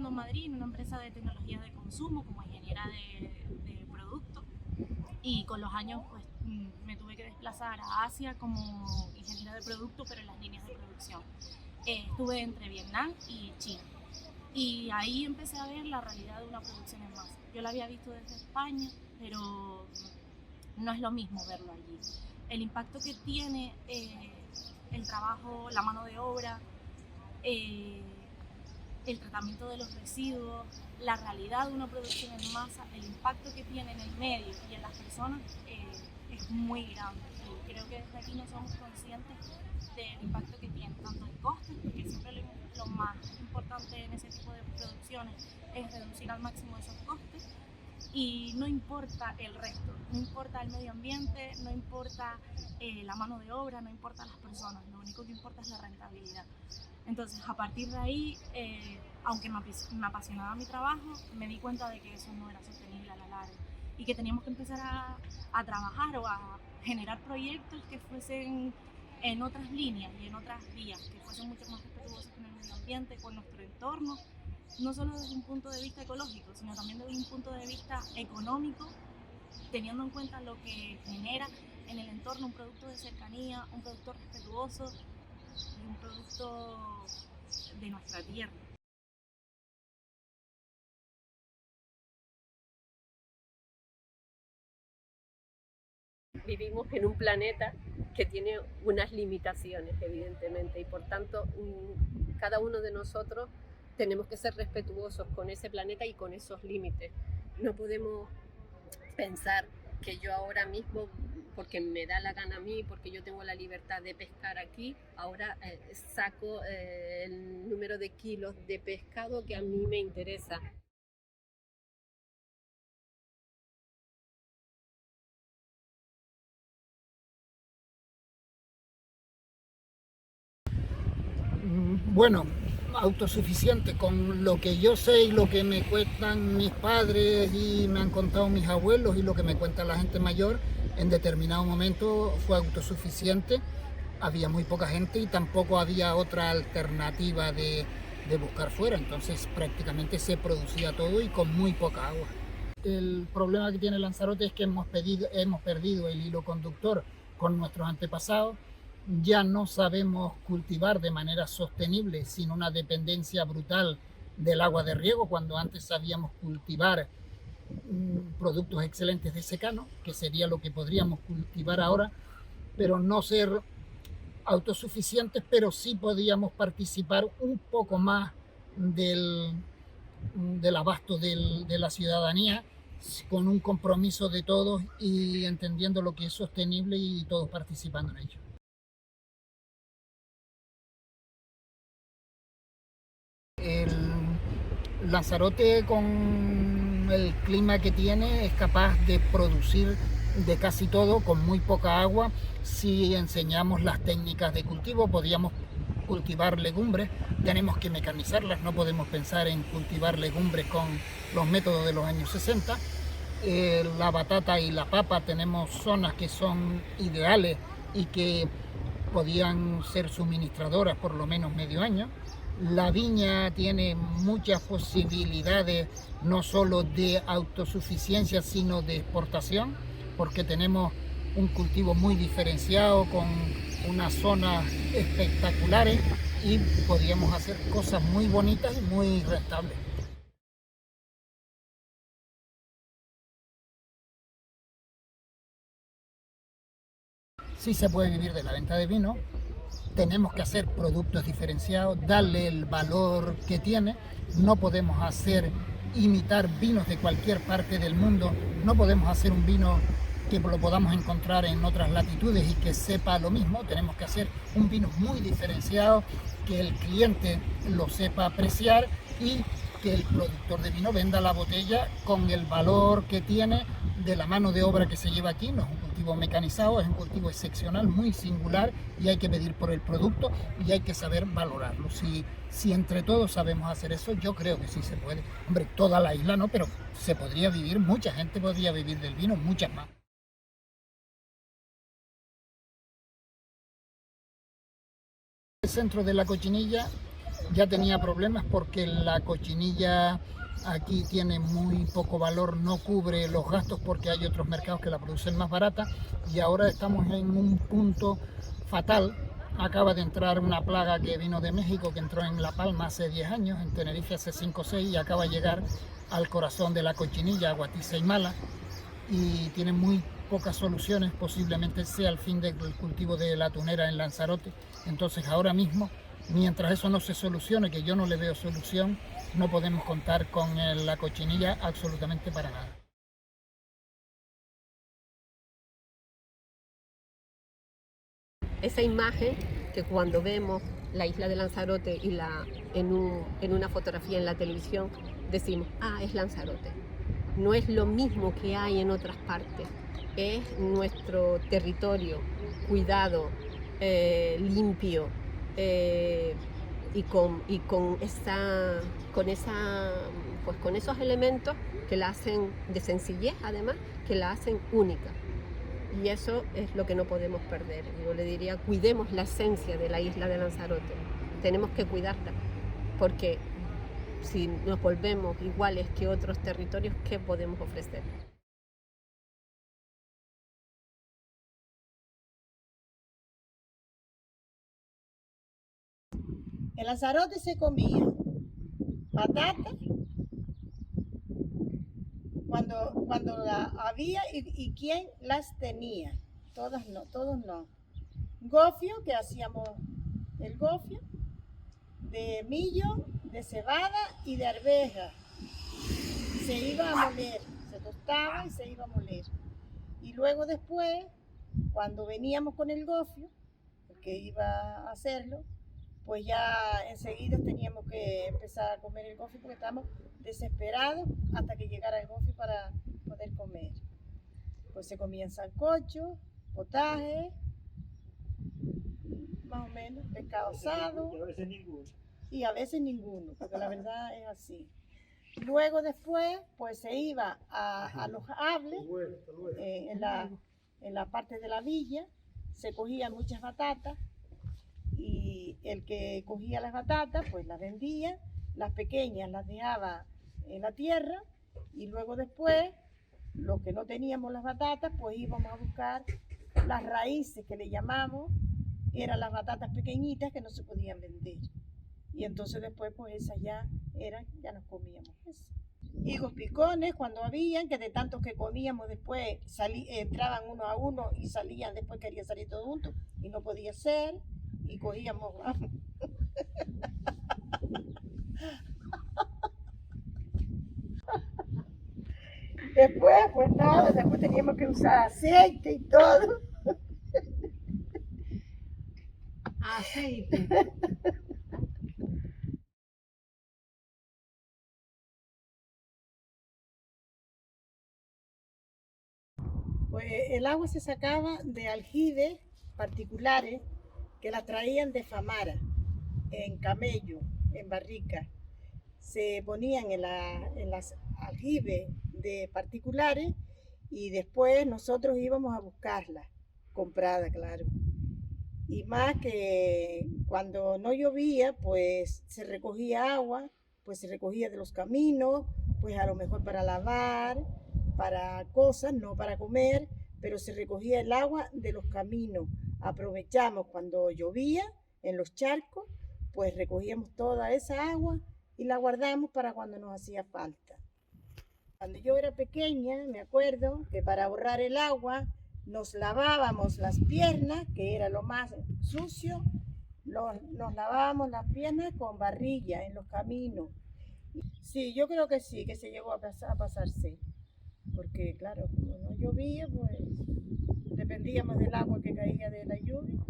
trabajando en Madrid en una empresa de tecnología de consumo como ingeniera de producto, y con los años pues me tuve que desplazar a Asia como ingeniera de producto, pero en las líneas de producción. Estuve entre Vietnam y China. Y ahí empecé a ver la realidad de una producción en masa. Yo la había visto desde España, pero no es lo mismo verlo allí. El impacto que tiene el trabajo, la mano de obra, el tratamiento de los residuos, la realidad de una producción en masa, el impacto que tiene en el medio y en las personas es muy grande. Y creo que desde aquí no somos conscientes del impacto que tiene, tanto en costes, porque siempre lo más importante en ese tipo de producciones es reducir al máximo esos costes, y no importa el resto, no importa el medio ambiente, no importa la mano de obra, no importa las personas, lo único que importa es la rentabilidad. Entonces, a partir de ahí, aunque me apasionaba mi trabajo, me di cuenta de que eso no era sostenible a la larga y que teníamos que empezar a trabajar o a generar proyectos que fuesen en otras líneas y en otras vías, que fuesen mucho más respetuosos con el medio ambiente, con nuestro entorno, no solo desde un punto de vista ecológico, sino también desde un punto de vista económico, teniendo en cuenta lo que genera en el entorno un producto de cercanía, un producto respetuoso y un producto de nuestra tierra. Vivimos en un planeta que tiene unas limitaciones, evidentemente, y por tanto cada uno de nosotros tenemos que ser respetuosos con ese planeta y con esos límites. No podemos pensar que yo ahora mismo, porque me da la gana a mí, porque yo tengo la libertad de pescar aquí, ahora saco el número de kilos de pescado que a mí me interesa. Bueno, autosuficiente con lo que yo sé y lo que me cuentan mis padres y me han contado mis abuelos y lo que me cuenta la gente mayor, en determinado momento fue autosuficiente. Había muy poca gente y tampoco había otra alternativa de buscar fuera, entonces prácticamente se producía todo y con muy poca agua. El problema que tiene Lanzarote es que hemos perdido el hilo conductor con nuestros antepasados. Ya no sabemos cultivar de manera sostenible sin una dependencia brutal del agua de riego, cuando antes sabíamos cultivar productos excelentes de secano, que sería lo que podríamos cultivar ahora, pero no ser autosuficientes, pero sí podíamos participar un poco más del, del abasto de la ciudadanía, con un compromiso de todos y entendiendo lo que es sostenible y todos participando en ello. El Lanzarote, con el clima que tiene, es capaz de producir de casi todo con muy poca agua. Si enseñamos las técnicas de cultivo, podríamos cultivar legumbres, tenemos que mecanizarlas, no podemos pensar en cultivar legumbres con los métodos de los años 60. La batata y la papa, tenemos zonas que son ideales y que podían ser suministradoras por lo menos medio año. La viña tiene muchas posibilidades, no solo de autosuficiencia, sino de exportación, porque tenemos un cultivo muy diferenciado, con unas zonas espectaculares, y podríamos hacer cosas muy bonitas y muy rentables. Sí se puede vivir de la venta de vino. Tenemos que hacer productos diferenciados, darle el valor que tiene. No podemos imitar vinos de cualquier parte del mundo. No podemos hacer un vino que lo podamos encontrar en otras latitudes y que sepa lo mismo. Tenemos que hacer un vino muy diferenciado, que el cliente lo sepa apreciar y que el productor de vino venda la botella con el valor que tiene de la mano de obra que se lleva aquí. No es un cultivo mecanizado, es un cultivo excepcional, muy singular, y hay que pedir por el producto y hay que saber valorarlo. Si entre todos sabemos hacer eso, yo creo que sí se puede. Hombre, toda la isla no, pero se podría vivir, mucha gente podría vivir del vino, muchas más. El centro de la Cochinilla ya tenía problemas porque la cochinilla aquí tiene muy poco valor, no cubre los gastos porque hay otros mercados que la producen más barata, y ahora estamos en un punto fatal. Acaba de entrar una plaga que vino de México, que entró en La Palma hace 10 años, en Tenerife hace 5 o 6, y acaba de llegar al corazón de la cochinilla, Guatiza y Mala, y tiene muy pocas soluciones, posiblemente sea el fin del cultivo de la tunera en Lanzarote. Entonces ahora mismo, mientras eso no se solucione, que yo no le veo solución, no podemos contar con la cochinilla absolutamente para nada. Esa imagen que cuando vemos la isla de Lanzarote y en una fotografía en la televisión decimos, ah, es Lanzarote. No es lo mismo que hay en otras partes, es nuestro territorio cuidado, limpio, y con esos elementos que la hacen de sencillez, además, que la hacen única. Y eso es lo que no podemos perder. Yo le diría, cuidemos la esencia de la isla de Lanzarote. Tenemos que cuidarla, porque si nos volvemos iguales que otros territorios, ¿qué podemos ofrecer? En Lanzarote se comía patata cuando la había y quién las tenía. Todos no. Gofio, que hacíamos el gofio, de millo, de cebada y de arveja. Se iba a moler, se tostaba y se iba a moler. Y luego después, cuando veníamos con el gofio, porque iba a hacerlo, pues ya enseguida teníamos que empezar a comer el gofio porque estábamos desesperados hasta que llegara el gofio para poder comer. Pues se comían sancocho, potaje, más o menos, pescado asado. Y a veces ninguno. Y a veces ninguno, porque la verdad es así. Luego después, pues se iba a los hables, en la parte de la villa, se cogían muchas batatas, y el que cogía las batatas, pues las vendía, las pequeñas las dejaba en la tierra, y luego después, los que no teníamos las batatas, pues íbamos a buscar las raíces que le llamamos, eran las batatas pequeñitas que no se podían vender. Y entonces después, pues esas ya nos comíamos eso. Higos picones, cuando habían, que de tantos que comíamos después entraban uno a uno y salían, después querían salir todos juntos y no podía ser, y cogíamos. Después, pues nada, después teníamos que usar aceite y todo. Aceite. Pues el agua se sacaba de aljibes particulares que la traían de Famara, en camello, en barrica. Se ponían en las aljibes de particulares y después nosotros íbamos a buscarla, comprada, claro. Y más que cuando no llovía, pues se recogía agua, pues se recogía de los caminos, pues a lo mejor para lavar, para cosas, no para comer, pero se recogía el agua de los caminos. Aprovechamos cuando llovía en los charcos, pues recogíamos toda esa agua y la guardamos para cuando nos hacía falta. Cuando yo era pequeña, me acuerdo que para ahorrar el agua nos lavábamos las piernas, que era lo más sucio, nos lavábamos las piernas con barrilla en los caminos. Sí, yo creo que sí, que se llegó a pasarse. Porque claro, como no llovía, pues dependíamos del agua que caía de la lluvia,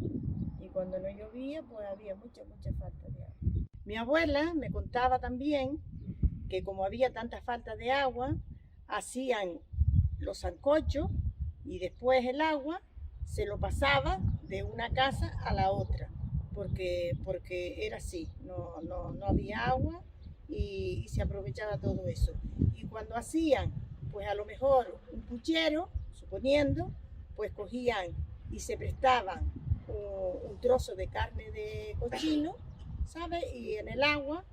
y cuando no llovía, pues había mucha falta de agua. Mi abuela me contaba también que como había tanta falta de agua, hacían los sancochos y después el agua se lo pasaba de una casa a la otra, porque era así, no había agua y se aprovechaba todo eso. Y cuando hacían, pues a lo mejor un puchero, suponiendo, pues cogían y se prestaban un trozo de carne de cochino ¿sabes? Y en el agua,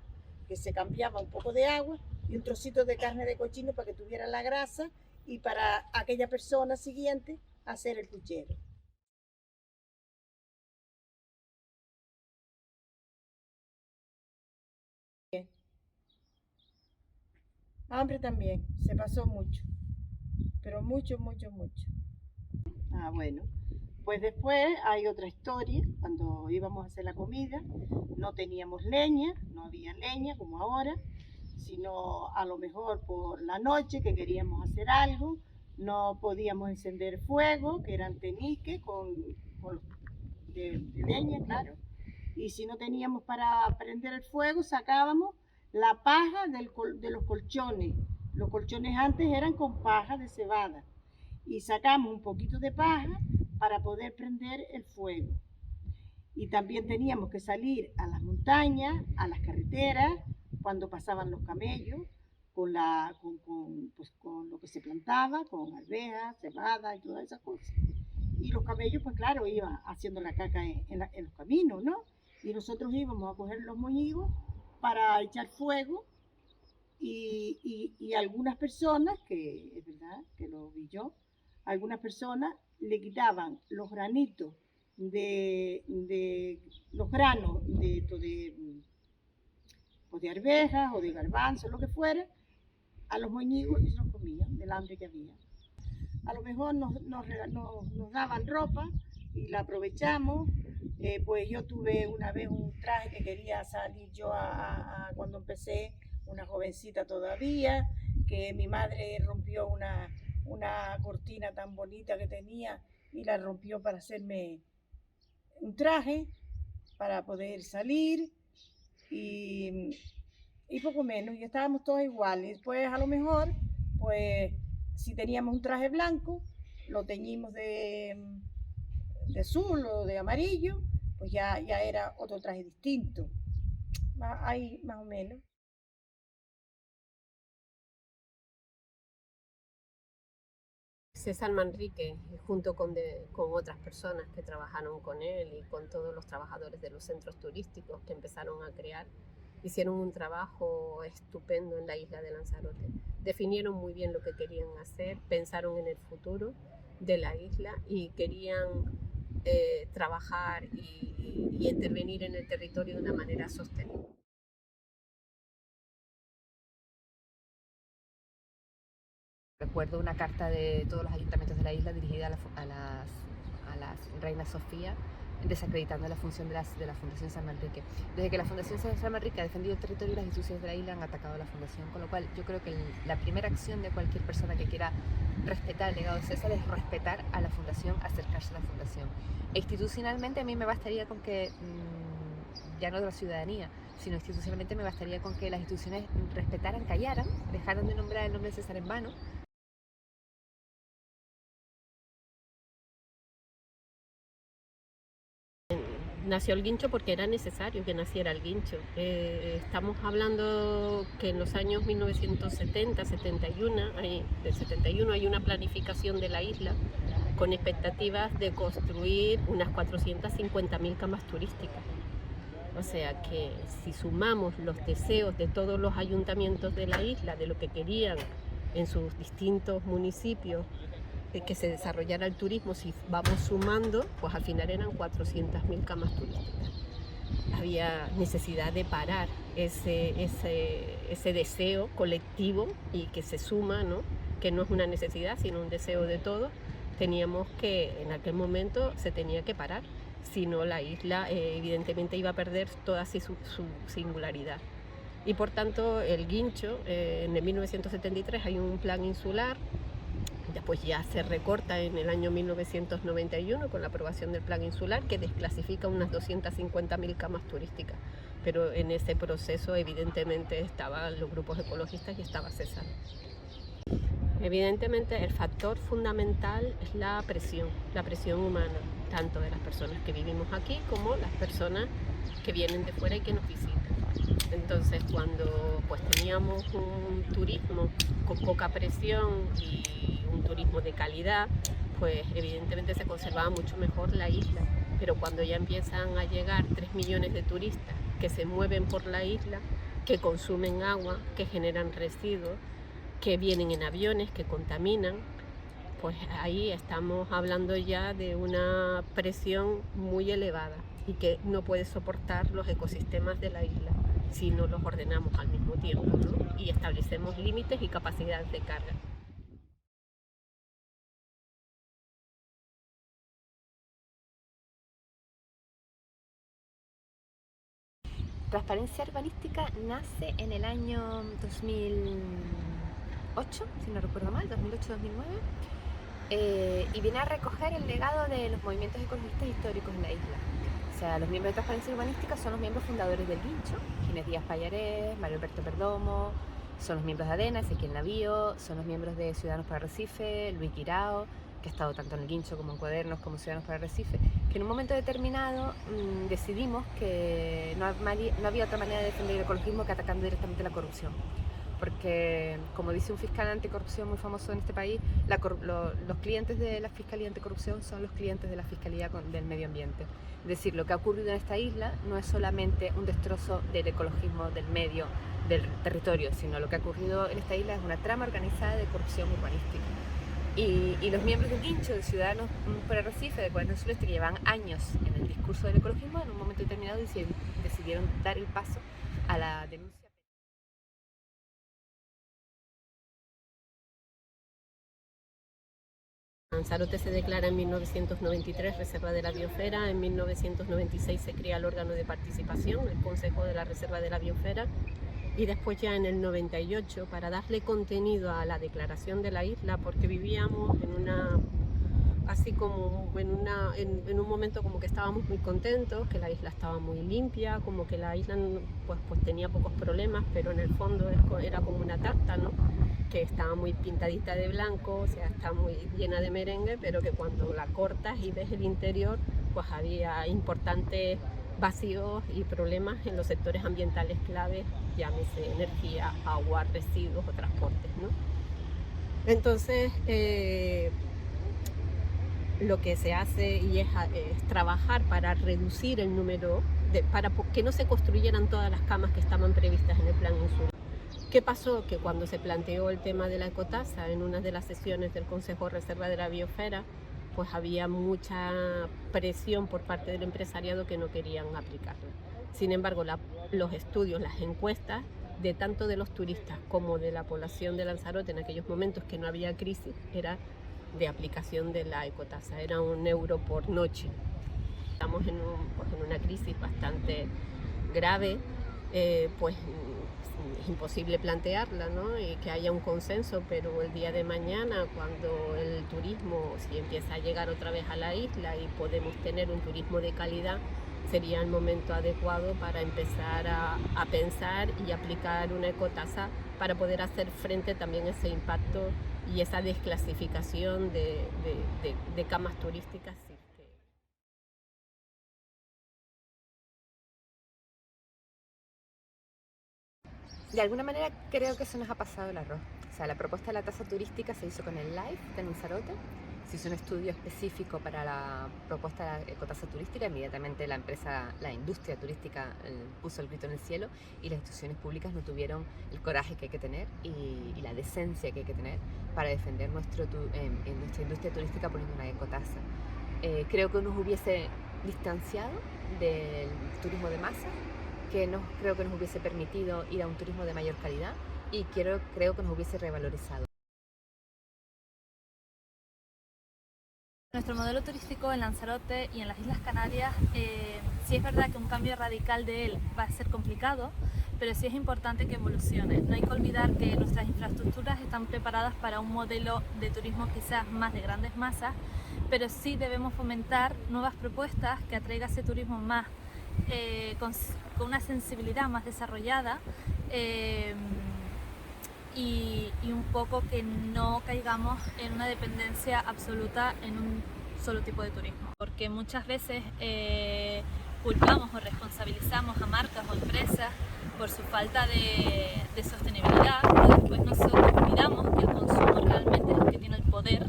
que se cambiaba un poco de agua y un trocito de carne de cochino para que tuviera la grasa y para aquella persona siguiente hacer el puchero. Hambre también, se pasó mucho, pero mucho, mucho, mucho. Ah, bueno, pues después hay otra historia. Cuando íbamos a hacer la comida, no teníamos leña, no había leña como ahora, sino a lo mejor por la noche que queríamos hacer algo, no podíamos encender fuego, que eran teniques de leña, claro. Y si no teníamos para prender el fuego, sacábamos la paja de los colchones. Los colchones antes eran con paja de cebada. Y sacamos un poquito de paja para poder prender el fuego. Y también teníamos que salir a las montañas, a las carreteras, cuando pasaban los camellos, con lo que se plantaba, con arvejas, cebada y todas esas cosas. Y los camellos, pues claro, iban haciendo la caca en los caminos, ¿no? Y nosotros íbamos a coger los moñigos para echar fuego y algunas personas, que es verdad que lo vi yo, algunas personas le quitaban los granitos los granos de arvejas o de garbanzos, lo que fuera, a los moñigos y se los comían del hambre que había. A lo mejor nos daban ropa y la aprovechamos. Pues yo tuve una vez un traje que quería salir yo cuando empecé, una jovencita todavía, que mi madre rompió una cortina tan bonita que tenía y la rompió para hacerme un traje para poder salir y poco menos, y estábamos todos iguales. Después a lo mejor, pues si teníamos un traje blanco, lo teñimos de azul o de amarillo, pues ya era otro traje distinto. Ahí más o menos. César Manrique, junto con otras personas que trabajaron con él y con todos los trabajadores de los centros turísticos que empezaron a crear, hicieron un trabajo estupendo en la isla de Lanzarote. Definieron muy bien lo que querían hacer, pensaron en el futuro de la isla y querían trabajar y intervenir en el territorio de una manera sostenible. Recuerdo una carta de todos los ayuntamientos de la isla dirigida a la reina Sofía, desacreditando la función de la Fundación San Manrique. Desde que la Fundación San Manrique ha defendido el territorio, las instituciones de la isla han atacado a la Fundación, con lo cual yo creo que la primera acción de cualquier persona que quiera respetar el legado de César es respetar a la Fundación, acercarse a la Fundación. E institucionalmente a mí me bastaría con que, ya no de la ciudadanía, sino institucionalmente me bastaría con que las instituciones respetaran, callaran, dejaran de nombrar el nombre de César en vano. Nació el guincho porque era necesario que naciera el guincho. Estamos hablando que en los años 1970, 71, del 71 hay una planificación de la isla con expectativas de construir unas 450.000 camas turísticas. O sea que si sumamos los deseos de todos los ayuntamientos de la isla, de lo que querían en sus distintos municipios, que se desarrollara el turismo, si vamos sumando, pues al final eran 400.000 camas turísticas. Había necesidad de parar ese deseo colectivo y que se suma, ¿no? Que no es una necesidad, sino un deseo de todos. Teníamos que, en aquel momento, se tenía que parar, si no la isla evidentemente iba a perder toda su singularidad. Y por tanto, el guincho, en el 1973 hay un plan insular. Después ya se recorta en el año 1991 con la aprobación del plan insular, que desclasifica unas 250.000 camas turísticas. Pero en ese proceso evidentemente estaban los grupos ecologistas y estaba César. Evidentemente el factor fundamental es la presión humana, tanto de las personas que vivimos aquí como las personas que vienen de fuera y que nos visitan. Entonces cuando pues teníamos un turismo con poca presión y un turismo de calidad, pues evidentemente se conservaba mucho mejor la isla. Pero cuando ya empiezan a llegar 3 millones de turistas que se mueven por la isla, que consumen agua, que generan residuos, que vienen en aviones, que contaminan. Pues ahí estamos hablando ya de una presión muy elevada y que no puede soportar los ecosistemas de la isla si no los ordenamos al mismo tiempo, ¿no? Y establecemos límites y capacidades de carga. Transparencia Urbanística nace en el año 2008, si no recuerdo mal, 2008-2009, y viene a recoger el legado de los movimientos ecologistas históricos en la isla. O sea, los miembros de Transparencia Urbanística son los miembros fundadores del Guincho, Ginés Díaz Pallarés, Mario Alberto Perdomo, son los miembros de ADENA, Ezequiel Navío, son los miembros de Ciudadanos para Arrecife, Luis Guirao, que ha estado tanto en el Guincho como en Cuadernos como Ciudadanos para Arrecife, que en un momento determinado decidimos que no había otra manera de defender el ecologismo que atacando directamente la corrupción. Porque, como dice un fiscal anticorrupción muy famoso en este país, los clientes de la Fiscalía Anticorrupción son los clientes de la Fiscalía del Medio Ambiente. Es decir, lo que ha ocurrido en esta isla no es solamente un destrozo del ecologismo, del medio, del territorio, sino lo que ha ocurrido en esta isla es una trama organizada de corrupción urbanística. Y los miembros del Guincho, de Ciudadanos por Arrecife, de Cuadernos Sureste, que llevan años en el discurso del ecologismo, en un momento determinado decidieron dar el paso a la denuncia. Lanzarote se declara en 1993 Reserva de la Biosfera, en 1996 se crea el órgano de participación, el Consejo de la Reserva de la Biosfera, y después ya en el 98, para darle contenido a la declaración de la isla, porque vivíamos en un momento como que estábamos muy contentos, que la isla estaba muy limpia, como que la isla pues tenía pocos problemas, pero en el fondo era como una tarta, ¿no? Que estaba muy pintadita de blanco, o sea, está muy llena de merengue, pero que cuando la cortas y ves el interior, pues había importantes vacíos y problemas en los sectores ambientales claves, llámese energía, agua, residuos o transportes, ¿no? Entonces, lo que se hace es trabajar para reducir el número, para que no se construyeran todas las camas que estaban previstas en el plan insular. ¿Qué pasó? Que cuando se planteó el tema de la ecotasa en una de las sesiones del Consejo de Reserva de la Biosfera, pues había mucha presión por parte del empresariado que no querían aplicarla. Sin embargo, los estudios, las encuestas, de tanto de los turistas como de la población de Lanzarote en aquellos momentos que no había crisis, era de aplicación de la ecotasa, era €1 por noche. Estamos en una crisis bastante grave, pues es imposible plantearla, ¿no? Y que haya un consenso, pero el día de mañana, cuando el turismo, si empieza a llegar otra vez a la isla y podemos tener un turismo de calidad, sería el momento adecuado para empezar a pensar y aplicar una ecotasa para poder hacer frente también a ese impacto y esa desclasificación de camas turísticas. Sí. De alguna manera creo que eso nos ha pasado el arroz. O sea, la propuesta de la tasa turística se hizo con el LIFE de Lanzarote, se hizo un estudio específico para la propuesta de la ecotasa turística, inmediatamente la industria turística puso el grito en el cielo y las instituciones públicas no tuvieron el coraje que hay que tener y la decencia que hay que tener para defender nuestra industria turística poniendo una ecotasa. Creo que nos hubiese distanciado del turismo de masa, creo que nos hubiese permitido ir a un turismo de mayor calidad y creo que nos hubiese revalorizado. Nuestro modelo turístico en Lanzarote y en las Islas Canarias, sí es verdad que un cambio radical de él va a ser complicado, pero sí es importante que evolucione. No hay que olvidar que nuestras infraestructuras están preparadas para un modelo de turismo quizás más de grandes masas, pero sí debemos fomentar nuevas propuestas que atraigan ese turismo más con una sensibilidad más desarrollada y un poco que no caigamos en una dependencia absoluta en un solo tipo de turismo, porque muchas veces culpamos o responsabilizamos a marcas o empresas por su falta de sostenibilidad, pero después nosotros olvidamos que el consumo realmente es el que tiene el poder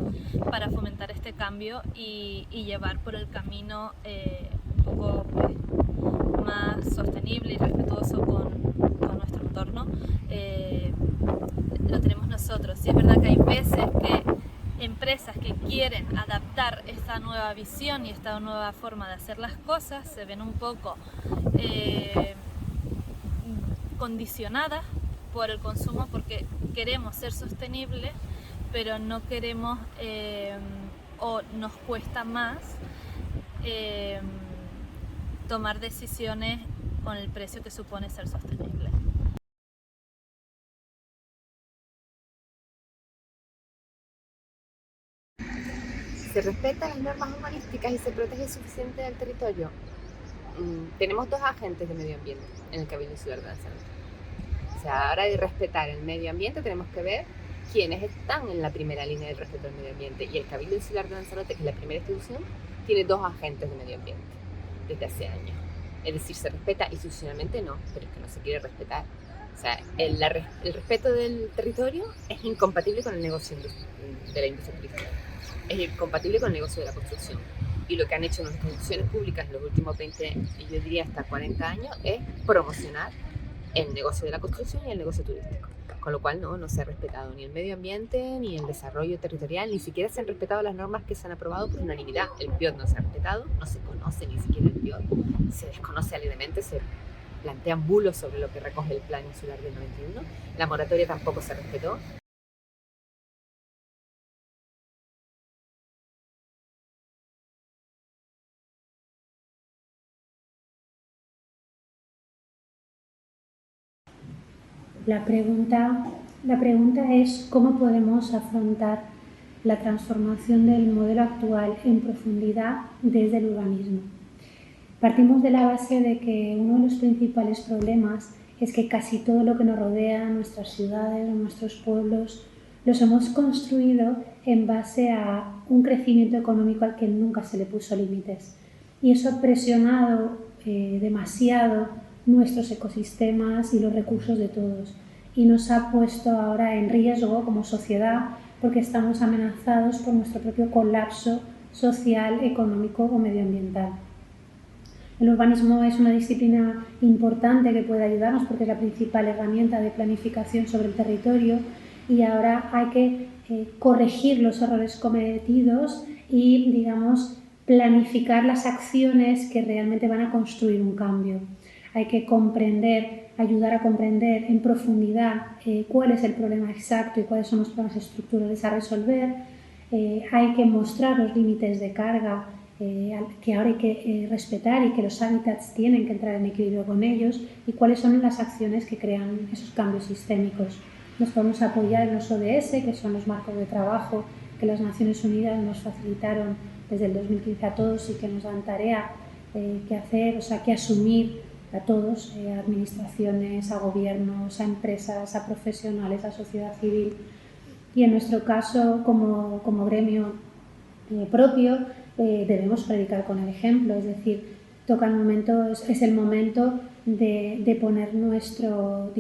para fomentar este cambio y llevar por el camino un poco más sostenible. sostenible y respetuoso con nuestro entorno, lo tenemos nosotros. Y es verdad que hay veces que empresas que quieren adaptar esta nueva visión y esta nueva forma de hacer las cosas se ven un poco condicionadas por el consumo, porque queremos ser sostenibles, pero no queremos o nos cuesta más tomar decisiones con el precio que supone ser sostenible. ¿Se respetan las normas urbanísticas y se protege suficiente el territorio? Tenemos dos agentes de medio ambiente en el Cabildo Insular de Lanzarote. O sea, ahora de respetar el medio ambiente tenemos que ver quiénes están en la primera línea del respeto del medio ambiente. Y el Cabildo Insular de Lanzarote, que es la primera institución, tiene dos agentes de medio ambiente desde hace años. Es decir, se respeta institucionalmente, no, pero es que no se quiere respetar. O sea, el respeto del territorio es incompatible con el negocio de la industria turística. Es incompatible con el negocio de la construcción. Y lo que han hecho nuestras instituciones públicas en los últimos 20, y yo diría hasta 40 años, es promocionar el negocio de la construcción y el negocio turístico. Con lo cual no se ha respetado ni el medio ambiente, ni el desarrollo territorial, ni siquiera se han respetado las normas que se han aprobado por unanimidad. El PIOT no se ha respetado, no se conoce ni siquiera el PIOT, se desconoce alegremente, se plantean bulos sobre lo que recoge el Plan Insular del 91, la moratoria tampoco se respetó. La pregunta es cómo podemos afrontar la transformación del modelo actual en profundidad desde el urbanismo. Partimos de la base de que uno de los principales problemas es que casi todo lo que nos rodea, nuestras ciudades, nuestros pueblos, los hemos construido en base a un crecimiento económico al que nunca se le puso límites. Y eso ha presionado demasiado nuestros ecosistemas y los recursos de todos, y nos ha puesto ahora en riesgo como sociedad porque estamos amenazados por nuestro propio colapso social, económico o medioambiental. El urbanismo es una disciplina importante que puede ayudarnos porque es la principal herramienta de planificación sobre el territorio, y ahora hay que corregir los errores cometidos y, digamos, planificar las acciones que realmente van a construir un cambio. Hay que ayudar a comprender en profundidad cuál es el problema exacto y cuáles son los problemas estructurales a resolver. Hay que mostrar los límites de carga que ahora hay que respetar y que los hábitats tienen que entrar en equilibrio con ellos, y cuáles son las acciones que crean esos cambios sistémicos. Nos podemos apoyar en los ODS, que son los marcos de trabajo que las Naciones Unidas nos facilitaron desde el 2015 a todos y que nos dan tarea que hacer, o sea, que asumir a todos, a administraciones, a gobiernos, a empresas, a profesionales, a sociedad civil. Y en nuestro caso, como gremio propio, debemos predicar con el ejemplo, es decir, es el momento de poner nuestro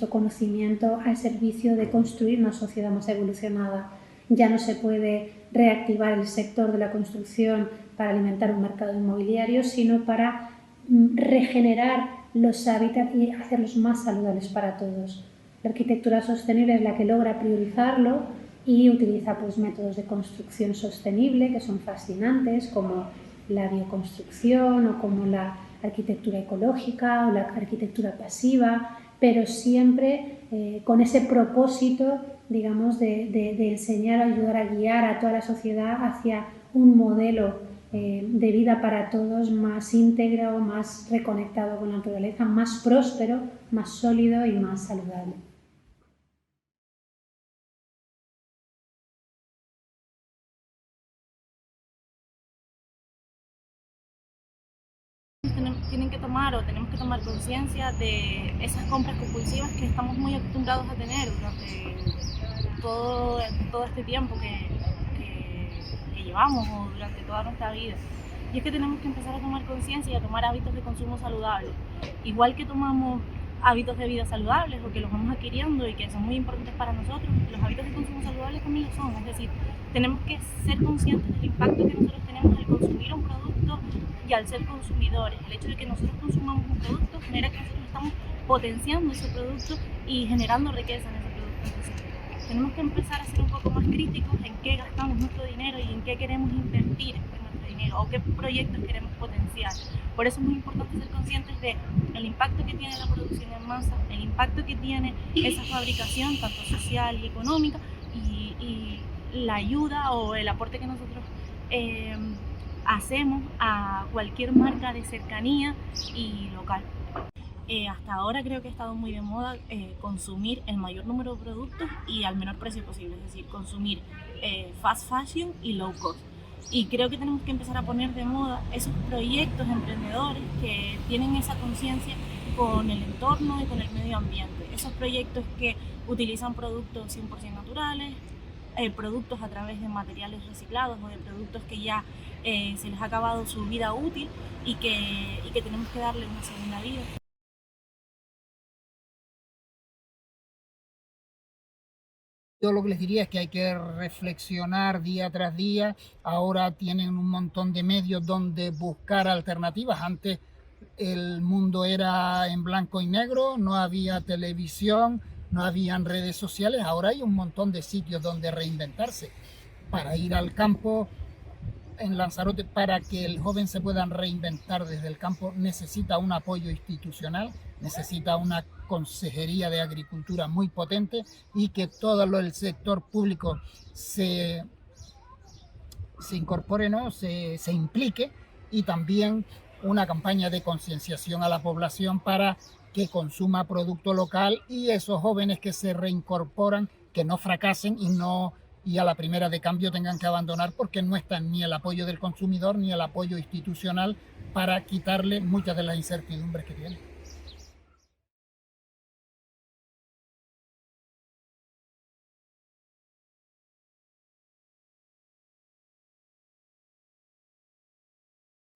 conocimiento al servicio de construir una sociedad más evolucionada. Ya no se puede reactivar el sector de la construcción para alimentar un mercado inmobiliario, sino para regenerar los hábitats y hacerlos más saludables para todos. La arquitectura sostenible es la que logra priorizarlo y utiliza métodos de construcción sostenible que son fascinantes, como la bioconstrucción o como la arquitectura ecológica o la arquitectura pasiva, pero siempre con ese propósito, digamos, de enseñar, ayudar a guiar a toda la sociedad hacia un modelo de vida para todos más íntegro, más reconectado con la naturaleza, más próspero, más sólido y más saludable. Tienen que tomar o tenemos que tomar conciencia de esas compras compulsivas que estamos muy acostumbrados a tener durante todo este tiempo que llevamos o durante toda nuestra vida. Y es que tenemos que empezar a tomar conciencia y a tomar hábitos de consumo saludables. Igual que tomamos hábitos de vida saludables o que los vamos adquiriendo y que son muy importantes para nosotros, los hábitos de consumo saludables también lo son. Es decir, tenemos que ser conscientes del impacto que nosotros tenemos al consumir un producto y al ser consumidores. El hecho de que nosotros consumamos un producto genera que nosotros estamos potenciando ese producto y generando riqueza en ese producto. Entonces, tenemos que empezar a ser un poco más críticos en qué gastamos nuestro dinero y en qué queremos invertir nuestro dinero o qué proyectos queremos potenciar. Por eso es muy importante ser conscientes de el impacto que tiene la producción en masa, el impacto que tiene esa fabricación, tanto social y económica, y la ayuda o el aporte que nosotros hacemos a cualquier marca de cercanía y local. Hasta ahora creo que ha estado muy de moda consumir el mayor número de productos y al menor precio posible, es decir, consumir fast fashion y low cost. Y creo que tenemos que empezar a poner de moda esos proyectos emprendedores que tienen esa conciencia con el entorno y con el medio ambiente. Esos proyectos que utilizan productos 100% naturales, productos a través de materiales reciclados o de productos que ya se les ha acabado su vida útil y que tenemos que darle una segunda vida. Yo lo que les diría es que hay que reflexionar día tras día. Ahora tienen un montón de medios donde buscar alternativas. Antes el mundo era en blanco y negro, no había televisión, no habían redes sociales. Ahora hay un montón de sitios donde reinventarse. Para ir al campo, en Lanzarote, para que el joven se pueda reinventar desde el campo, necesita un apoyo institucional, necesita una consejería de agricultura muy potente y que todo el sector público se incorpore, ¿no? se implique, y también una campaña de concienciación a la población para que consuma producto local, y esos jóvenes que se reincorporan, que no fracasen y a la primera de cambio tengan que abandonar porque no están ni el apoyo del consumidor ni el apoyo institucional para quitarle muchas de las incertidumbres que tiene.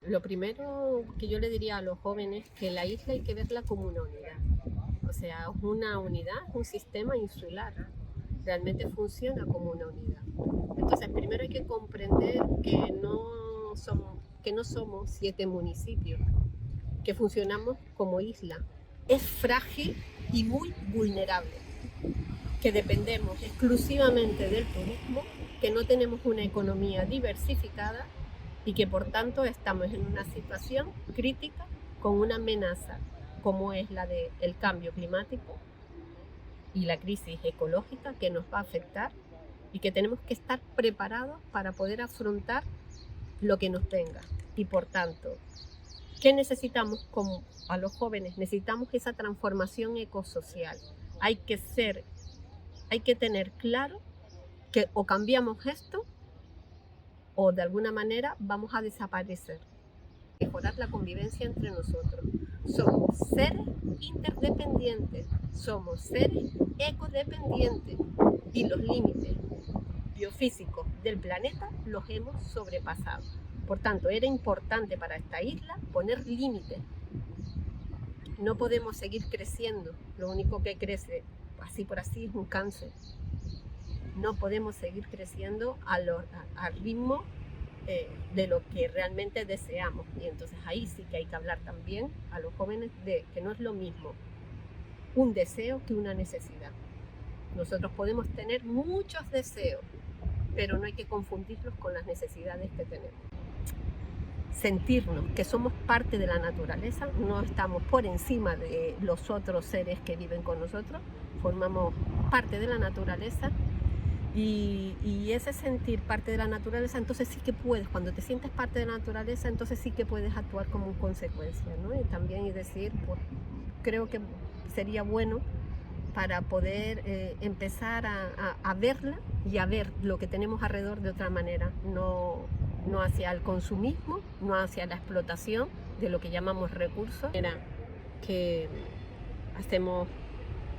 Lo primero que yo le diría a los jóvenes es que la isla hay que verla como una unidad. O sea, es una unidad, un sistema insular. Realmente funciona como una unidad. Entonces, primero hay que comprender que no somos 7 municipios, que funcionamos como isla. Es frágil y muy vulnerable, que dependemos exclusivamente del turismo, que no tenemos una economía diversificada y que por tanto estamos en una situación crítica con una amenaza como es la del cambio climático y la crisis ecológica que nos va a afectar, y que tenemos que estar preparados para poder afrontar lo que nos venga. Y por tanto, ¿qué necesitamos a los jóvenes? Necesitamos esa transformación ecosocial. Hay que tener claro que o cambiamos esto o de alguna manera vamos a desaparecer. Mejorar la convivencia entre nosotros. Somos seres interdependientes, somos seres ecodependientes y los límites biofísicos del planeta los hemos sobrepasado. Por tanto, era importante para esta isla poner límites. No podemos seguir creciendo, lo único que crece así por así es un cáncer. No podemos seguir creciendo al ritmo de lo que realmente deseamos, y entonces ahí sí que hay que hablar también a los jóvenes de que no es lo mismo un deseo que una necesidad. Nosotros podemos tener muchos deseos, pero no hay que confundirlos con las necesidades que tenemos. Sentirnos que somos parte de la naturaleza, no estamos por encima de los otros seres que viven con nosotros, formamos parte de la naturaleza. Y ese sentir parte de la naturaleza, entonces sí que puedes, cuando te sientes parte de la naturaleza, entonces sí que puedes actuar como consecuencia, ¿no? Y también decir, pues creo que sería bueno para poder empezar a verla y a ver lo que tenemos alrededor de otra manera, no hacia el consumismo, no hacia la explotación de lo que llamamos recursos, era que hacemos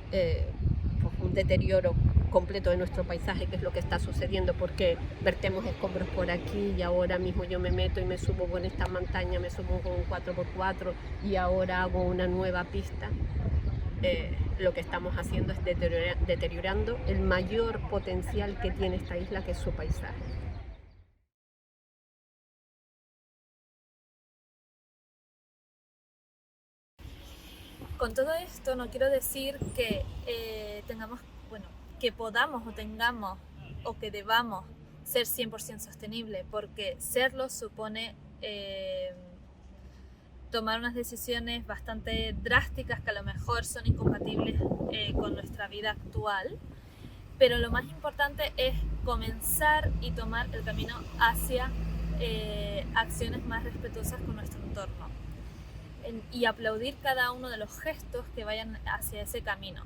pues un deterioro completo de nuestro paisaje, que es lo que está sucediendo, porque vertemos escombros por aquí y ahora mismo yo me meto y me subo con esta montaña, me subo con un 4x4 y ahora hago una nueva pista. Lo que estamos haciendo es deteriorando el mayor potencial que tiene esta isla, que es su paisaje. Con todo esto no quiero decir que que podamos o tengamos o que debamos ser 100% sostenible, porque serlo supone tomar unas decisiones bastante drásticas que a lo mejor son incompatibles con nuestra vida actual, pero lo más importante es comenzar y tomar el camino hacia acciones más respetuosas con nuestro entorno y aplaudir cada uno de los gestos que vayan hacia ese camino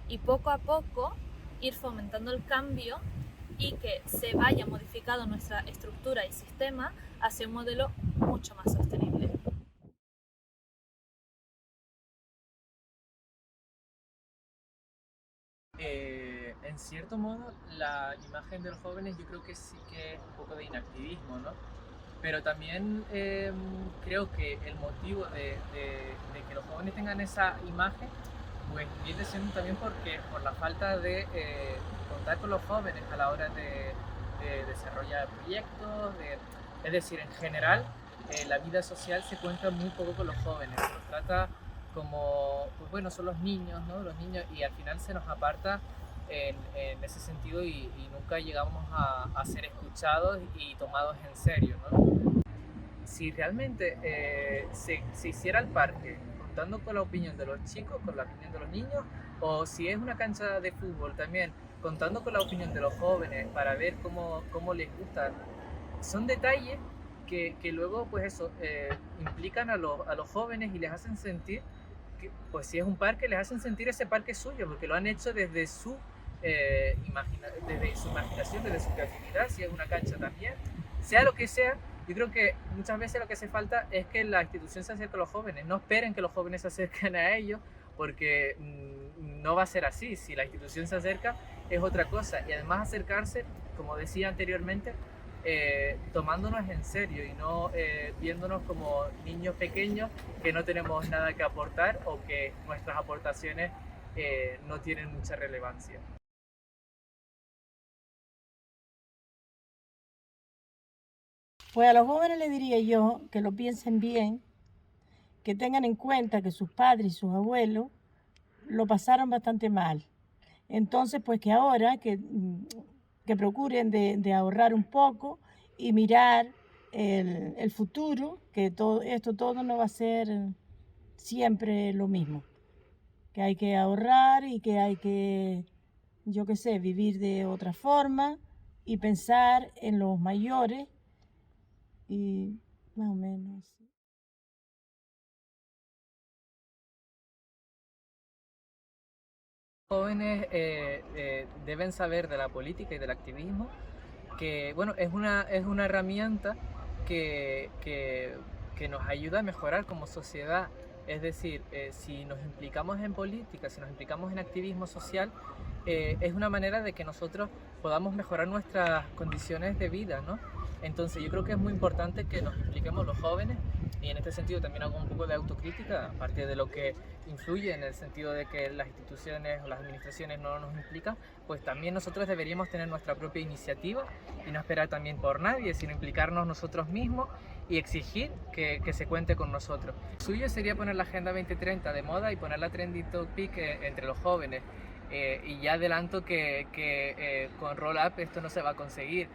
y poco a poco ir fomentando el cambio y que se vaya modificando nuestra estructura y sistema hacia un modelo mucho más sostenible. En cierto modo, la imagen de los jóvenes yo creo que sí que es un poco de inactivismo, ¿no? Pero también creo que el motivo de que los jóvenes tengan esa imagen pues viene siendo también por la falta de contar con los jóvenes a la hora de desarrollar proyectos, es decir, en general la vida social se cuenta muy poco con los jóvenes, se los trata como, pues bueno, son los niños, ¿no? Los niños, y al final se nos aparta en ese sentido y nunca llegamos a ser escuchados y tomados en serio, ¿no? Si realmente se hiciera el parque contando con la opinión de los chicos, con la opinión de los niños, o si es una cancha de fútbol también contando con la opinión de los jóvenes para ver cómo les gusta, son detalles que luego pues eso implican a los jóvenes y les hacen sentir que, pues si es un parque, les hacen sentir ese parque suyo, porque lo han hecho desde su imaginación, desde su creatividad. Si es una cancha también, sea lo que sea, yo creo que muchas veces lo que hace falta es que la institución se acerque a los jóvenes, no esperen que los jóvenes se acerquen a ellos, porque no va a ser así. Si la institución se acerca es otra cosa, y además acercarse, como decía anteriormente, tomándonos en serio y no viéndonos como niños pequeños que no tenemos nada que aportar o que nuestras aportaciones no tienen mucha relevancia. Pues a los jóvenes les diría yo que lo piensen bien, que tengan en cuenta que sus padres y sus abuelos lo pasaron bastante mal. Entonces, pues que ahora que procuren de ahorrar un poco y mirar el futuro, que todo no va a ser siempre lo mismo. Que hay que ahorrar y que hay que, yo qué sé, vivir de otra forma y pensar en los mayores y más o menos. Jóvenes deben saber de la política y del activismo, que bueno, es una herramienta que nos ayuda a mejorar como sociedad. Es decir, si nos implicamos en política, si nos implicamos en activismo social, es una manera de que nosotros podamos mejorar nuestras condiciones de vida, ¿no? Entonces yo creo que es muy importante que nos impliquemos los jóvenes, y en este sentido también hago un poco de autocrítica, aparte de lo que influye en el sentido de que las instituciones o las administraciones no nos implican, pues también nosotros deberíamos tener nuestra propia iniciativa y no esperar también por nadie, sino implicarnos nosotros mismos y exigir que se cuente con nosotros. Lo suyo sería poner la Agenda 2030 de moda y poner la Trending Topic entre los jóvenes. Y ya adelanto que con Roll Up esto no se va a conseguir.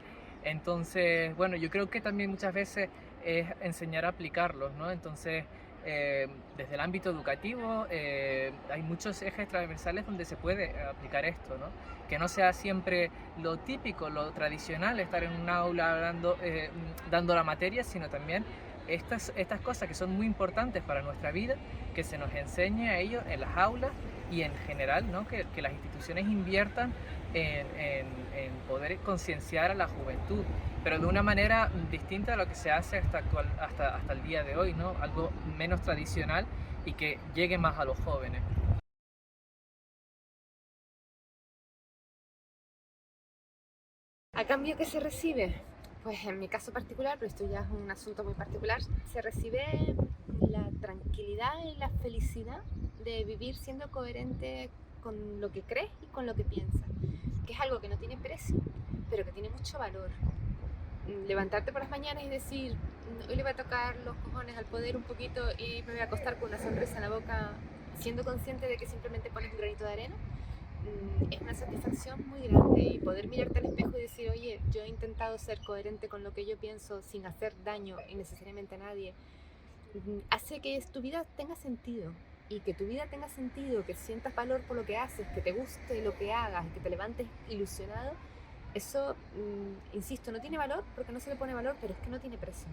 Entonces, bueno, yo creo que también muchas veces es enseñar a aplicarlos, ¿no? Entonces, desde el ámbito educativo hay muchos ejes transversales donde se puede aplicar esto, ¿no? Que no sea siempre lo típico, lo tradicional, estar en un aula dando la materia, sino también estas cosas que son muy importantes para nuestra vida, que se nos enseñe a ellos en las aulas y en general, ¿no? Que las instituciones inviertan en poder concienciar a la juventud, pero de una manera distinta a lo que se hace hasta el día de hoy, ¿no? Algo menos tradicional y que llegue más a los jóvenes. ¿A cambio qué se recibe? Pues en mi caso particular, pero esto ya es un asunto muy particular, se recibe la tranquilidad y la felicidad de vivir siendo coherente con lo que crees y con lo que piensas, que es algo que no tiene precio, pero que tiene mucho valor. Levantarte por las mañanas y decir, hoy le voy a tocar los cojones al poder un poquito y me voy a acostar con una sonrisa en la boca siendo consciente de que simplemente pones un granito de arena, es una satisfacción muy grande, y poder mirarte al espejo y decir, oye, yo he intentado ser coherente con lo que yo pienso sin hacer daño innecesariamente a nadie, hace que tu vida tenga sentido. Y que tu vida tenga sentido, que sientas valor por lo que haces, que te guste lo que hagas, que te levantes ilusionado, eso, insisto, no tiene valor porque no se le pone valor, pero es que no tiene precio.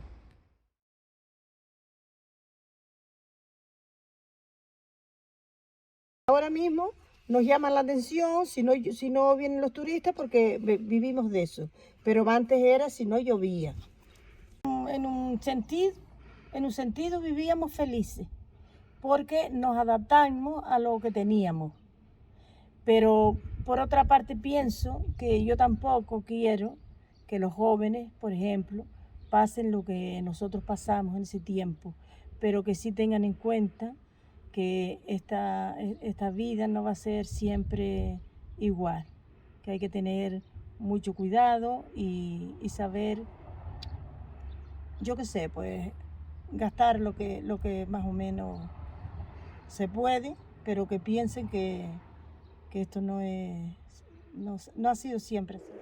Ahora mismo nos llaman la atención si no vienen los turistas porque vivimos de eso, pero antes era si no llovía. En un sentido vivíamos felices porque nos adaptamos a lo que teníamos, pero por otra parte pienso que yo tampoco quiero que los jóvenes, por ejemplo, pasen lo que nosotros pasamos en ese tiempo, pero que sí tengan en cuenta que esta vida no va a ser siempre igual, que hay que tener mucho cuidado y saber, yo qué sé, pues gastar lo que más o menos se puede, pero que piensen que esto no ha sido siempre así.